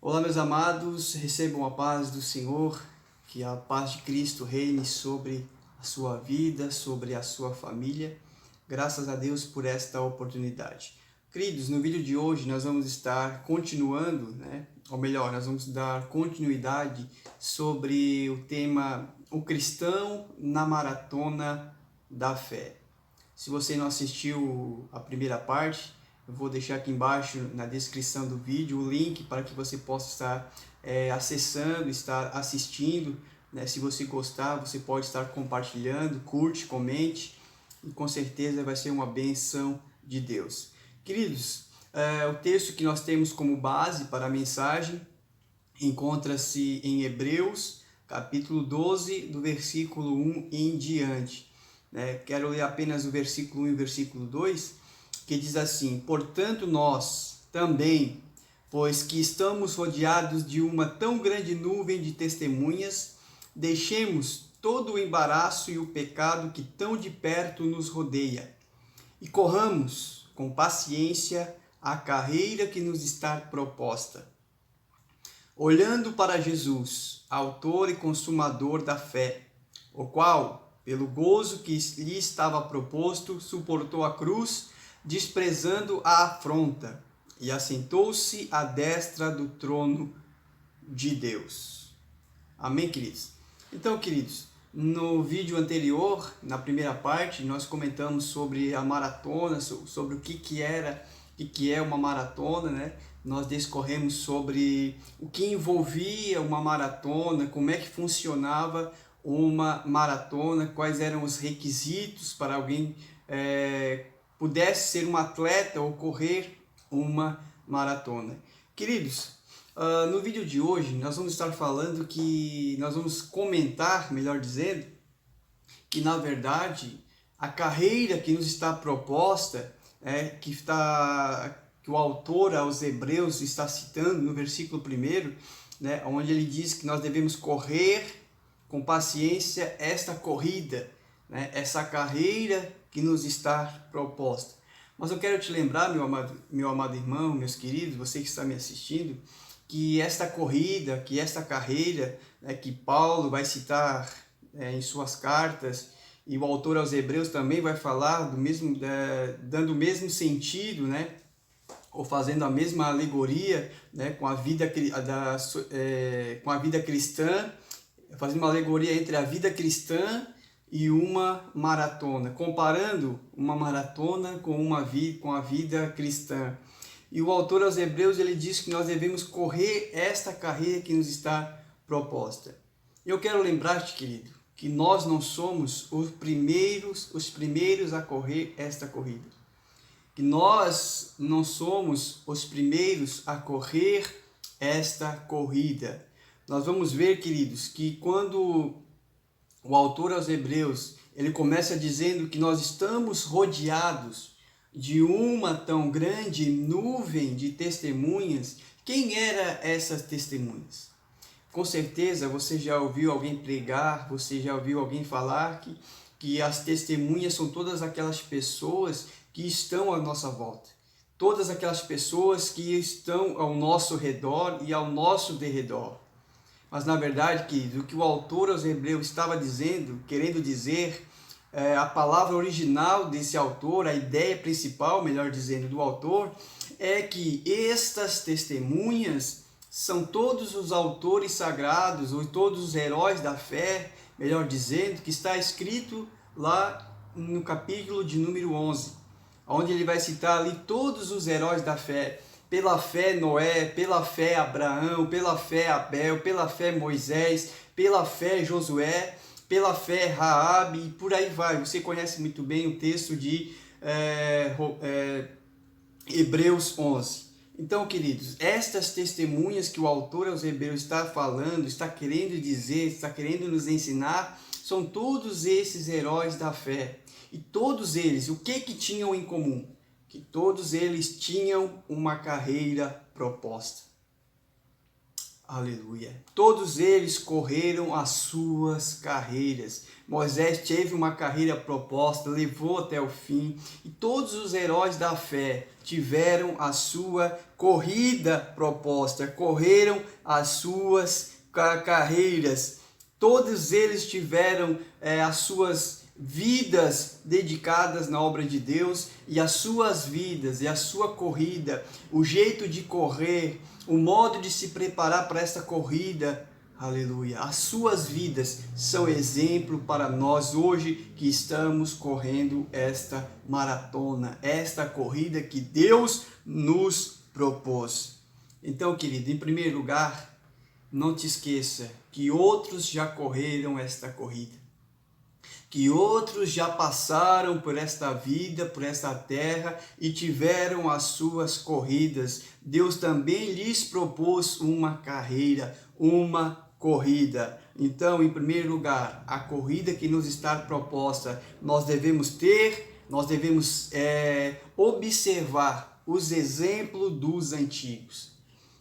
Olá, meus amados, recebam a paz do Senhor, que a paz de Cristo reine sobre a sua vida, sobre a sua família. Graças a Deus por esta oportunidade. Queridos, no vídeo de hoje nós vamos estar continuando, ou melhor, nós vamos dar continuidade sobre o tema O Cristão na Maratona da Fé. Se você não assistiu a primeira parte, eu vou deixar aqui embaixo na descrição do vídeo o link para que você possa estar acessando, estar assistindo. Se você gostar, você pode estar compartilhando, curte, comente e com certeza vai ser uma benção de Deus. Queridos, o texto que nós temos como base para a mensagem encontra-se em Hebreus, capítulo 12, do versículo 1 em diante. Quero ler apenas o versículo 1 e o versículo 2, que diz assim: Portanto, nós também, pois que estamos rodeados de uma tão grande nuvem de testemunhas, deixemos todo o embaraço e o pecado que tão de perto nos rodeia, e corramos com paciência a carreira que nos está proposta, olhando para Jesus, autor e consumador da fé, o qual, pelo gozo que lhe estava proposto, suportou a cruz, desprezando a afronta, e assentou-se à destra do trono de Deus. Amém, queridos? Então, queridos, no vídeo anterior, na primeira parte, nós comentamos sobre a maratona, sobre o que é uma maratona, Nós discorremos sobre o que envolvia uma maratona, como é que funcionava uma maratona, quais eram os requisitos para alguém pudesse ser um atleta ou correr uma maratona. Queridos, no vídeo de hoje nós vamos estar falando nós vamos comentar, melhor dizendo, que na verdade a carreira que nos está proposta, que o autor aos Hebreus está citando no versículo 1, onde ele diz que nós devemos correr com paciência esta corrida, essa carreira que nos está proposta. Mas eu quero te lembrar, meu amado irmão, meus queridos, você que está me assistindo, que esta corrida, que esta carreira, que Paulo vai citar em suas cartas, e o autor aos Hebreus também vai falar dando o mesmo sentido, ou fazendo a mesma alegoria, com a vida cristã, fazendo uma alegoria entre a vida cristã e uma maratona, comparando uma maratona com a vida cristã. E o autor aos Hebreus, ele diz que nós devemos correr esta carreira que nos está proposta. Eu quero lembrar-te, querido, que nós não somos os primeiros a correr esta corrida. Que nós não somos os primeiros a correr esta corrida. Nós vamos ver, queridos, que quando o autor aos Hebreus, ele começa dizendo que nós estamos rodeados de uma tão grande nuvem de testemunhas. Quem eram essas testemunhas? Com certeza você já ouviu alguém pregar, você já ouviu alguém falar que as testemunhas são todas aquelas pessoas que estão à nossa volta. Todas aquelas pessoas que estão ao nosso redor e ao nosso derredor. Mas na verdade, querido, o que o autor aos Hebreus estava dizendo, querendo dizer, a palavra original desse autor, a ideia principal, melhor dizendo, do autor, é que estas testemunhas são todos os autores sagrados, ou todos os heróis da fé, melhor dizendo, que está escrito lá no capítulo de número 11, onde ele vai citar ali todos os heróis da fé. Pela fé Noé, pela fé Abraão, pela fé Abel, pela fé Moisés, pela fé Josué, pela fé Raabe e por aí vai. Você conhece muito bem o texto de Hebreus 11. Então, queridos, estas testemunhas que o autor aos Hebreus está falando, está querendo dizer, está querendo nos ensinar, são todos esses heróis da fé. E todos eles, o que tinham em comum? Que todos eles tinham uma carreira proposta. Aleluia. Todos eles correram as suas carreiras. Moisés teve uma carreira proposta, levou até o fim, e todos os heróis da fé tiveram a sua corrida proposta, correram as suas carreiras. Todos eles tiveram as suas vidas dedicadas na obra de Deus, e as suas vidas e a sua corrida, o jeito de correr, o modo de se preparar para esta corrida, aleluia, as suas vidas são exemplo para nós hoje que estamos correndo esta maratona, esta corrida que Deus nos propôs. Então, querido, em primeiro lugar, não te esqueça que outros já correram esta corrida, que outros já passaram por esta vida, por esta terra e tiveram as suas corridas. Deus também lhes propôs uma carreira, uma corrida. Então, em primeiro lugar, a corrida que nos está proposta, nós devemos observar os exemplos dos antigos,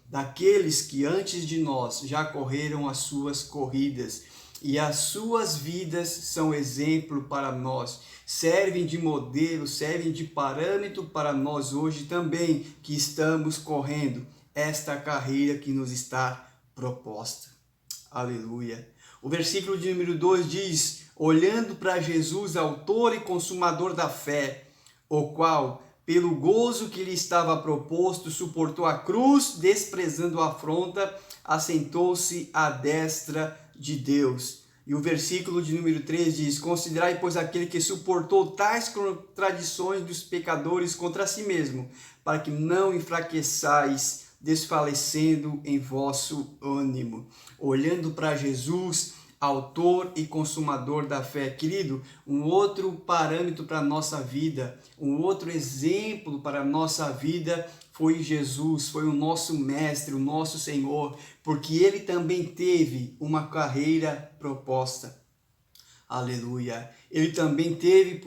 daqueles que antes de nós já correram as suas corridas. E as suas vidas são exemplo para nós, servem de modelo, servem de parâmetro para nós hoje também, que estamos correndo esta carreira que nos está proposta. Aleluia. O versículo de número 2 diz: olhando para Jesus, autor e consumador da fé, o qual, pelo gozo que lhe estava proposto, suportou a cruz, desprezando a afronta, assentou-se à destra de Deus. E o versículo de número 3 diz: considerai, pois, aquele que suportou tais contradições dos pecadores contra si mesmo, para que não enfraqueçais, desfalecendo em vosso ânimo. Olhando para Jesus, autor e consumador da fé. Querido, um outro parâmetro para a nossa vida, um outro exemplo para a nossa vida foi Jesus, foi o nosso mestre, o nosso Senhor, porque ele também teve uma carreira proposta. Aleluia. Ele também teve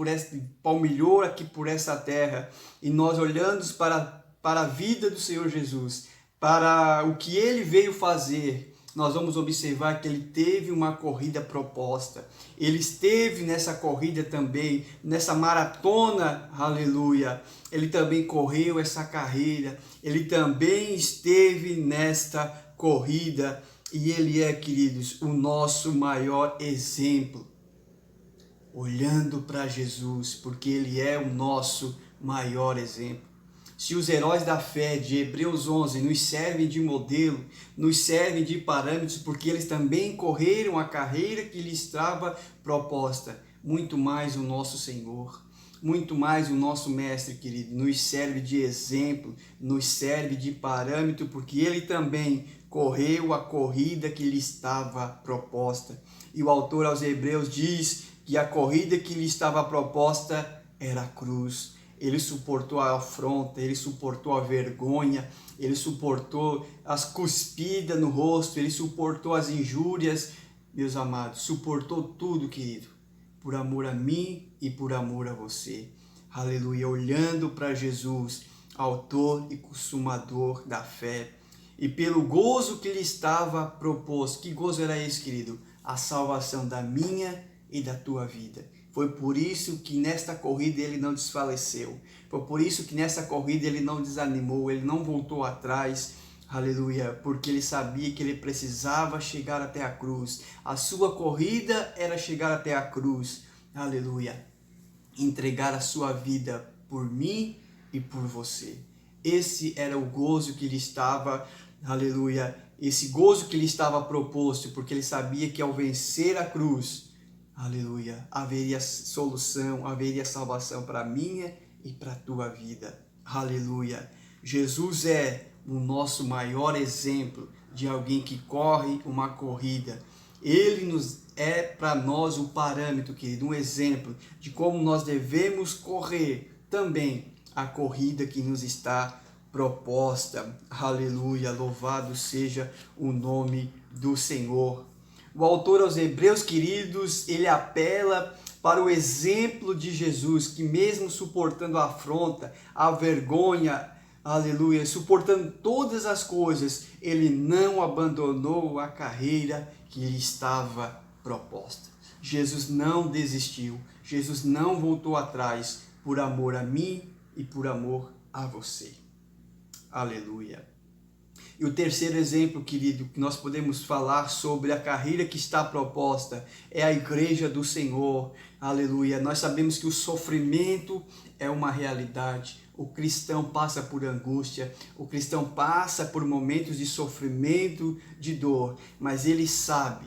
palmilhou aqui por essa terra, e nós olhando para a vida do Senhor Jesus, para o que ele veio fazer, nós vamos observar que ele teve uma corrida proposta. Ele esteve nessa corrida também, nessa maratona, aleluia. Ele também correu essa carreira, ele também esteve nesta corrida, e ele é, queridos, o nosso maior exemplo. Olhando para Jesus, porque ele é o nosso maior exemplo. Se os heróis da fé de Hebreus 11 nos servem de modelo, nos servem de parâmetros, porque eles também correram a carreira que lhes estava proposta, muito mais o nosso Senhor, muito mais o nosso Mestre, querido, nos serve de exemplo, nos serve de parâmetro, porque ele também correu a corrida que lhe estava proposta. E o autor aos Hebreus diz que a corrida que lhe estava proposta era a cruz. Ele suportou a afronta, ele suportou a vergonha, ele suportou as cuspidas no rosto, ele suportou as injúrias, meus amados, suportou tudo, querido, por amor a mim e por amor a você. Aleluia, olhando para Jesus, autor e consumador da fé, e pelo gozo que lhe estava proposto. Que gozo era esse, querido? A salvação da minha e da tua vida. Foi por isso que nesta corrida ele não desfaleceu. Foi por isso que nessa corrida ele não desanimou, ele não voltou atrás. Aleluia, porque ele sabia que ele precisava chegar até a cruz. A sua corrida era chegar até a cruz. Aleluia. Entregar a sua vida por mim e por você. Esse era o gozo que lhe estava, aleluia, esse gozo que lhe estava proposto, porque ele sabia que ao vencer a cruz, aleluia, haveria solução, haveria salvação para a minha e para a tua vida. Aleluia. Jesus é o nosso maior exemplo de alguém que corre uma corrida. Ele é para nós o parâmetro, querido, um exemplo de como nós devemos correr também a corrida que nos está proposta. Aleluia. Louvado seja o nome do Senhor. O autor aos Hebreus, queridos, ele apela para o exemplo de Jesus, que mesmo suportando a afronta, a vergonha, aleluia, suportando todas as coisas, ele não abandonou a carreira que lhe estava proposta. Jesus não desistiu, Jesus não voltou atrás por amor a mim e por amor a você. Aleluia. E o terceiro exemplo, querido, que nós podemos falar sobre a carreira que está proposta é a igreja do Senhor. Aleluia. Nós sabemos que o sofrimento é uma realidade. O cristão passa por angústia, o cristão passa por momentos de sofrimento, de dor, mas ele sabe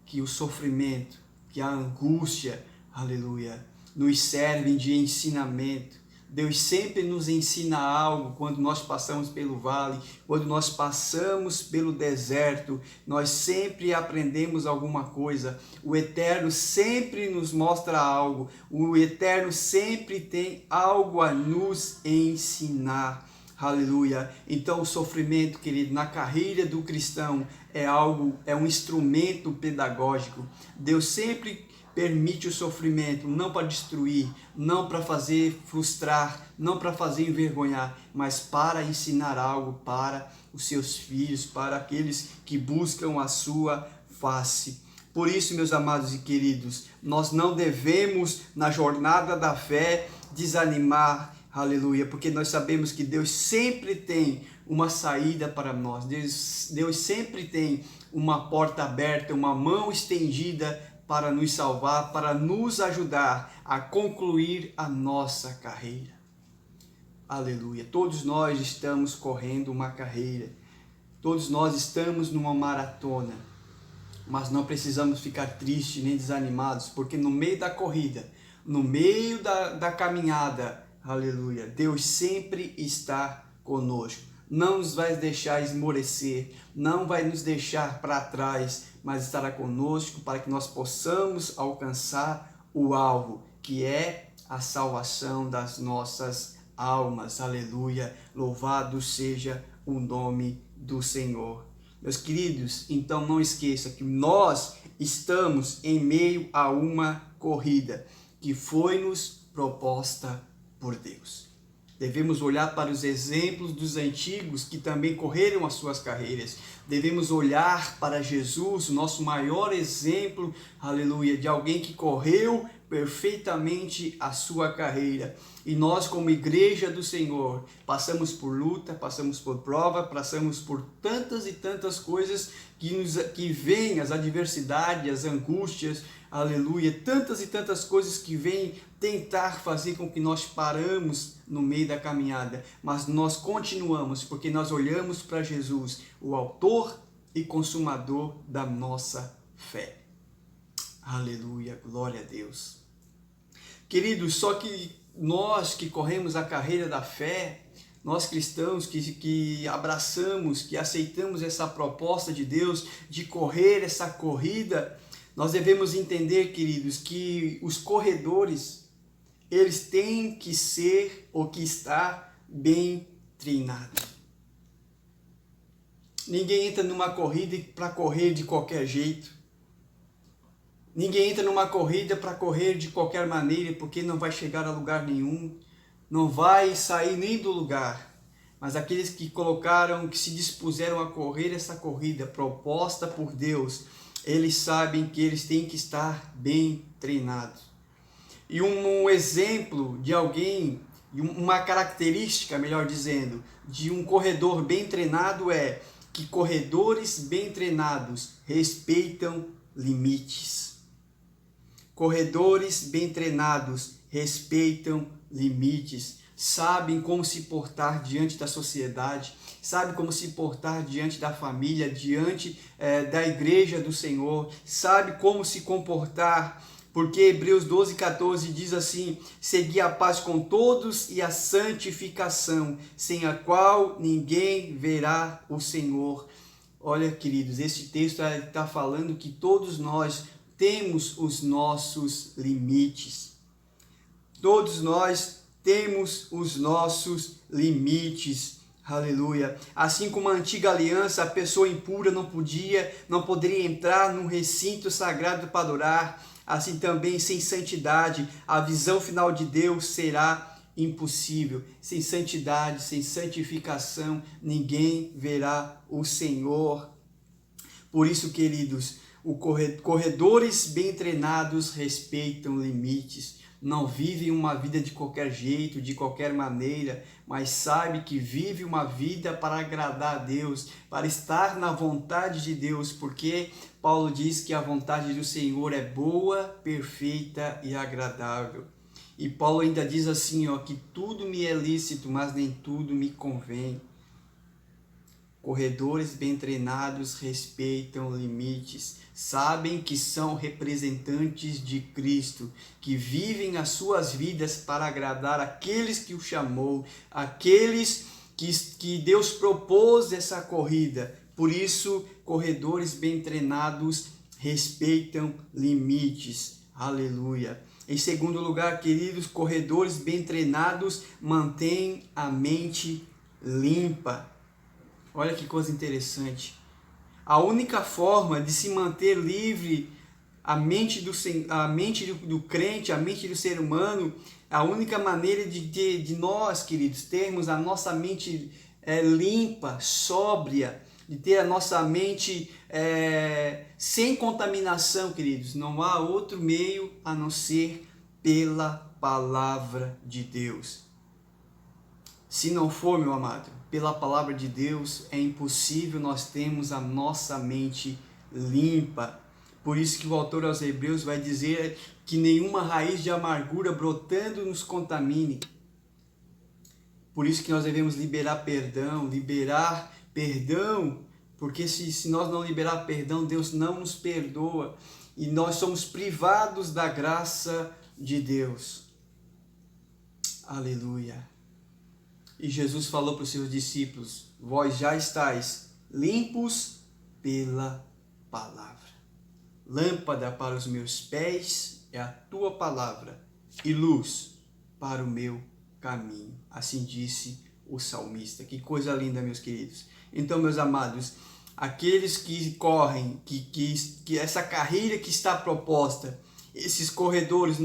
que o sofrimento, que a angústia, aleluia, nos servem de ensinamento. Deus sempre nos ensina algo quando nós passamos pelo vale, quando nós passamos pelo deserto, nós sempre aprendemos alguma coisa. O Eterno sempre nos mostra algo, o Eterno sempre tem algo a nos ensinar. Aleluia. Então o sofrimento, querido, na carreira do cristão é um instrumento pedagógico. Deus sempre permite o sofrimento, não para destruir, não para fazer frustrar, não para fazer envergonhar, mas para ensinar algo para os seus filhos, para aqueles que buscam a sua face. Por isso, meus amados e queridos, nós não devemos, na jornada da fé, desanimar, aleluia, porque nós sabemos que Deus sempre tem uma saída para nós, Deus sempre tem uma porta aberta, uma mão estendida para nos salvar, para nos ajudar a concluir a nossa carreira. Aleluia. Todos nós estamos correndo uma carreira. Todos nós estamos numa maratona. Mas não precisamos ficar tristes nem desanimados, porque no meio da corrida, no meio da caminhada, aleluia, Deus sempre está conosco. Não nos vai deixar esmorecer, não vai nos deixar para trás, mas estará conosco para que nós possamos alcançar o alvo, que é a salvação das nossas almas. Aleluia! Louvado seja o nome do Senhor. Meus queridos, então não esqueça que nós estamos em meio a uma corrida que foi-nos proposta por Deus. Devemos olhar para os exemplos dos antigos que também correram as suas carreiras. Devemos olhar para Jesus, o nosso maior exemplo, aleluia, de alguém que correu perfeitamente a sua carreira. E nós, como igreja do Senhor, passamos por luta, passamos por prova, passamos por tantas e tantas coisas que vêm, as adversidades, as angústias, aleluia, tantas e tantas coisas que vêm tentar fazer com que nós paramos no meio da caminhada, mas nós continuamos porque nós olhamos para Jesus, o autor e consumador da nossa fé. Aleluia, glória a Deus. Queridos, só que nós que corremos a carreira da fé, nós cristãos que abraçamos, que aceitamos essa proposta de Deus de correr essa corrida, nós devemos entender, queridos, que os corredores, eles têm que ser ou que estar bem treinados. Ninguém entra numa corrida para correr de qualquer jeito. Ninguém entra numa corrida para correr de qualquer maneira, porque não vai chegar a lugar nenhum, não vai sair nem do lugar. Mas aqueles que que se dispuseram a correr essa corrida proposta por Deus, eles sabem que eles têm que estar bem treinados. E um exemplo de alguém, uma característica, melhor dizendo, de um corredor bem treinado é que corredores bem treinados respeitam limites. Corredores bem treinados respeitam limites, sabem como se portar diante da sociedade, sabem como se portar diante da família, diante da igreja do Senhor, sabem como se comportar, porque Hebreus 12:14 diz assim: segui a paz com todos e a santificação, sem a qual ninguém verá o Senhor. Olha, queridos, esse texto está falando que todos nós temos os nossos limites. Todos nós temos os nossos limites. Aleluia. Assim como a antiga aliança, a pessoa impura não poderia entrar num recinto sagrado para adorar. Assim também, sem santidade, a visão final de Deus será impossível. Sem santidade, sem santificação, ninguém verá o Senhor. Por isso, queridos, corredores bem treinados respeitam limites. Não vivem uma vida de qualquer jeito, de qualquer maneira, mas sabe que vive uma vida para agradar a Deus, para estar na vontade de Deus, porque Paulo diz que a vontade do Senhor é boa, perfeita e agradável. E Paulo ainda diz assim, que tudo me é lícito, mas nem tudo me convém. Corredores bem treinados respeitam limites, sabem que são representantes de Cristo, que vivem as suas vidas para agradar aqueles que o chamou, aqueles que Deus propôs essa corrida. Por isso, corredores bem treinados respeitam limites. Aleluia. Em segundo lugar, queridos, corredores bem treinados mantêm a mente limpa. Olha que coisa interessante. A única forma de se manter livre a mente do crente, a mente do ser humano, a única maneira de nós, queridos, termos a nossa mente limpa, sóbria, de ter a nossa mente sem contaminação, queridos. Não há outro meio a não ser pela palavra de Deus. Se não for, meu amado, pela palavra de Deus, é impossível nós termos a nossa mente limpa. Por isso que o autor aos Hebreus vai dizer que nenhuma raiz de amargura brotando nos contamine. Por isso que nós devemos liberar perdão, porque se nós não liberar perdão, Deus não nos perdoa e nós somos privados da graça de Deus. Aleluia. E Jesus falou para os seus discípulos: vós já estáis limpos pela palavra. Lâmpada para os meus pés é a tua palavra e luz para o meu caminho. Assim disse o salmista. Que coisa linda, meus queridos. Então, meus amados, aqueles que correm, que essa carreira que está proposta, esses corredores,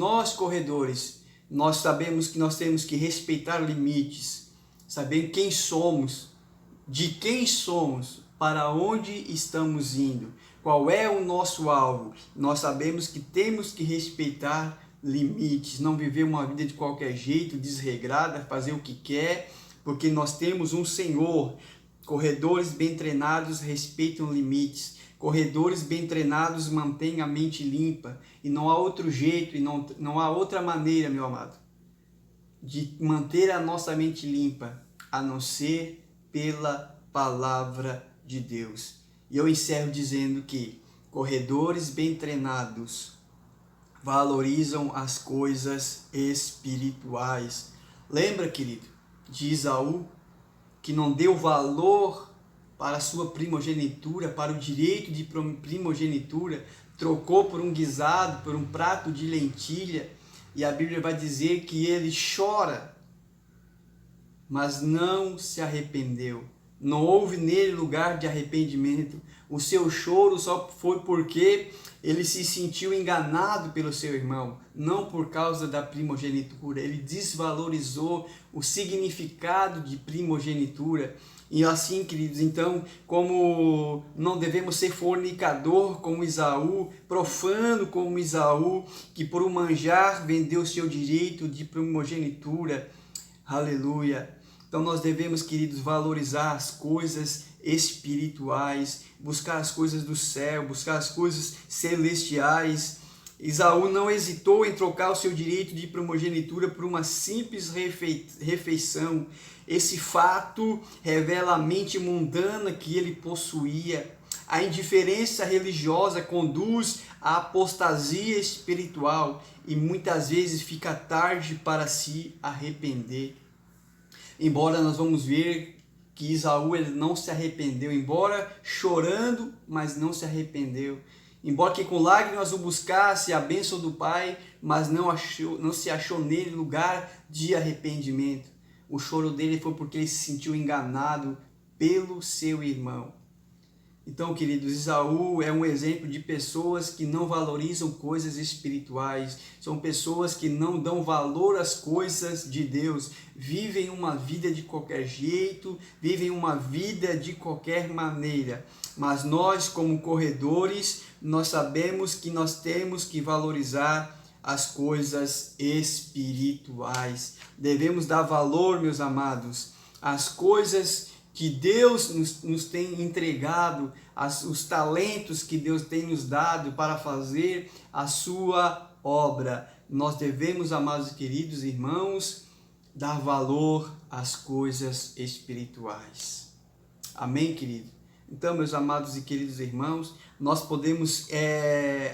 nós sabemos que nós temos que respeitar limites, saber quem somos, de quem somos, para onde estamos indo, qual é o nosso alvo. Nós sabemos que temos que respeitar limites, não viver uma vida de qualquer jeito, desregrada, fazer o que quer, porque nós temos um Senhor. Corredores bem treinados respeitam limites. Corredores bem treinados mantêm a mente limpa. E não há outro jeito, e não há outra maneira, meu amado, de manter a nossa mente limpa, a não ser pela palavra de Deus. E eu encerro dizendo que corredores bem treinados valorizam as coisas espirituais. Lembra, querido, de Esaú, que não deu valor para a sua primogenitura, para o direito de primogenitura, trocou por um guisado, por um prato de lentilha. E a Bíblia vai dizer que ele chora, mas não se arrependeu. Não houve nele lugar de arrependimento. O seu choro só foi porque ele se sentiu enganado pelo seu irmão, não por causa da primogenitura. Ele desvalorizou o significado de primogenitura. E assim, queridos, então, como não devemos ser fornicador como Esaú, profano como Esaú, que por um manjar vendeu o seu direito de primogenitura. Aleluia! Então nós devemos, queridos, valorizar as coisas espirituais, buscar as coisas do céu, buscar as coisas celestiais. Esaú não hesitou em trocar o seu direito de primogenitura por uma simples refeição. Esse fato revela a mente mundana que ele possuía. A indiferença religiosa conduz à apostasia espiritual e muitas vezes fica tarde para se arrepender. Embora nós vamos ver que Esaú ele não se arrependeu, embora chorando, mas não se arrependeu. Embora que com lágrimas o buscasse a bênção do Pai, mas não se achou nele lugar de arrependimento. O choro dele foi porque ele se sentiu enganado pelo seu irmão. Então, queridos, Esaú é um exemplo de pessoas que não valorizam coisas espirituais, são pessoas que não dão valor às coisas de Deus, vivem uma vida de qualquer jeito, vivem uma vida de qualquer maneira. Mas nós, como corredores, nós sabemos que nós temos que valorizar as coisas espirituais. Devemos dar valor, meus amados, às coisas que Deus nos tem entregado, os talentos que Deus tem nos dado para fazer a sua obra. Nós devemos, amados e queridos irmãos, dar valor às coisas espirituais. Amém, querido? Então, meus amados e queridos irmãos, nós podemos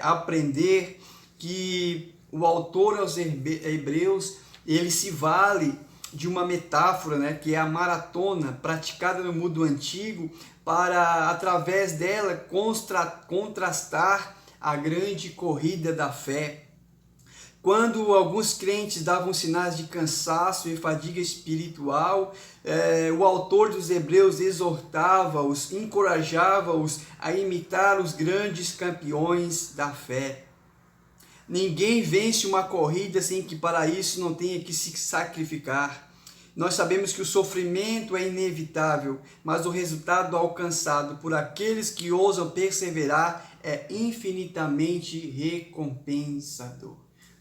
aprender que o autor aos Hebreus, ele se vale de uma metáfora, né, que é a maratona praticada no mundo antigo, para, através dela, contrastar a grande corrida da fé. Quando alguns crentes davam sinais de cansaço e fadiga espiritual, o autor dos Hebreus exortava-os, encorajava-os a imitar os grandes campeões da fé. Ninguém vence uma corrida sem que para isso não tenha que se sacrificar. Nós sabemos que o sofrimento é inevitável, mas o resultado alcançado por aqueles que ousam perseverar é infinitamente recompensador.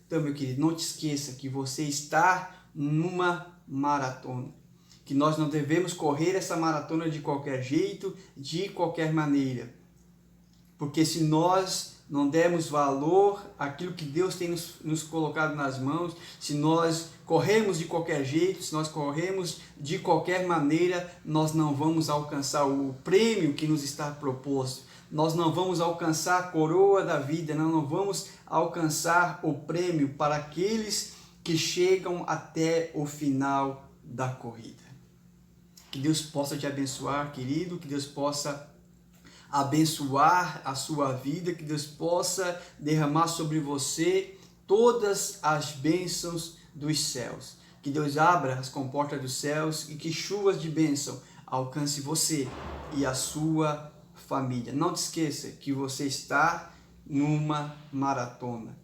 Então, meu querido, não te esqueça que você está numa maratona, que nós não devemos correr essa maratona de qualquer jeito, de qualquer maneira, porque se nós não demos valor àquilo que Deus tem nos colocado nas mãos, se nós corremos de qualquer jeito, se nós corremos de qualquer maneira, nós não vamos alcançar o prêmio que nos está proposto, nós não vamos alcançar a coroa da vida, nós não vamos alcançar o prêmio para aqueles que chegam até o final da corrida. Que Deus possa te abençoar, querido, que Deus possa abençoar a sua vida, que Deus possa derramar sobre você todas as bênçãos dos céus. Que Deus abra as comportas dos céus e que chuvas de bênção alcance você e a sua família. Não te esqueça que você está numa maratona.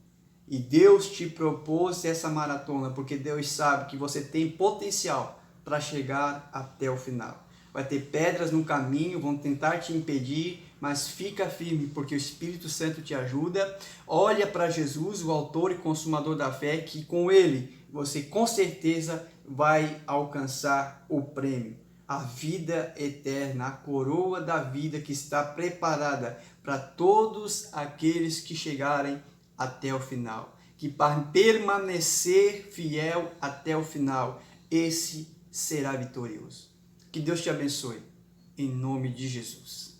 E Deus te propôs essa maratona porque Deus sabe que você tem potencial para chegar até o final. Vai ter pedras no caminho, vão tentar te impedir, mas fica firme, porque o Espírito Santo te ajuda. Olha para Jesus, o autor e consumador da fé, que com ele você com certeza vai alcançar o prêmio, a vida eterna, a coroa da vida que está preparada para todos aqueles que chegarem até o final. Que para permanecer fiel até o final, esse será vitorioso. Que Deus te abençoe, em nome de Jesus.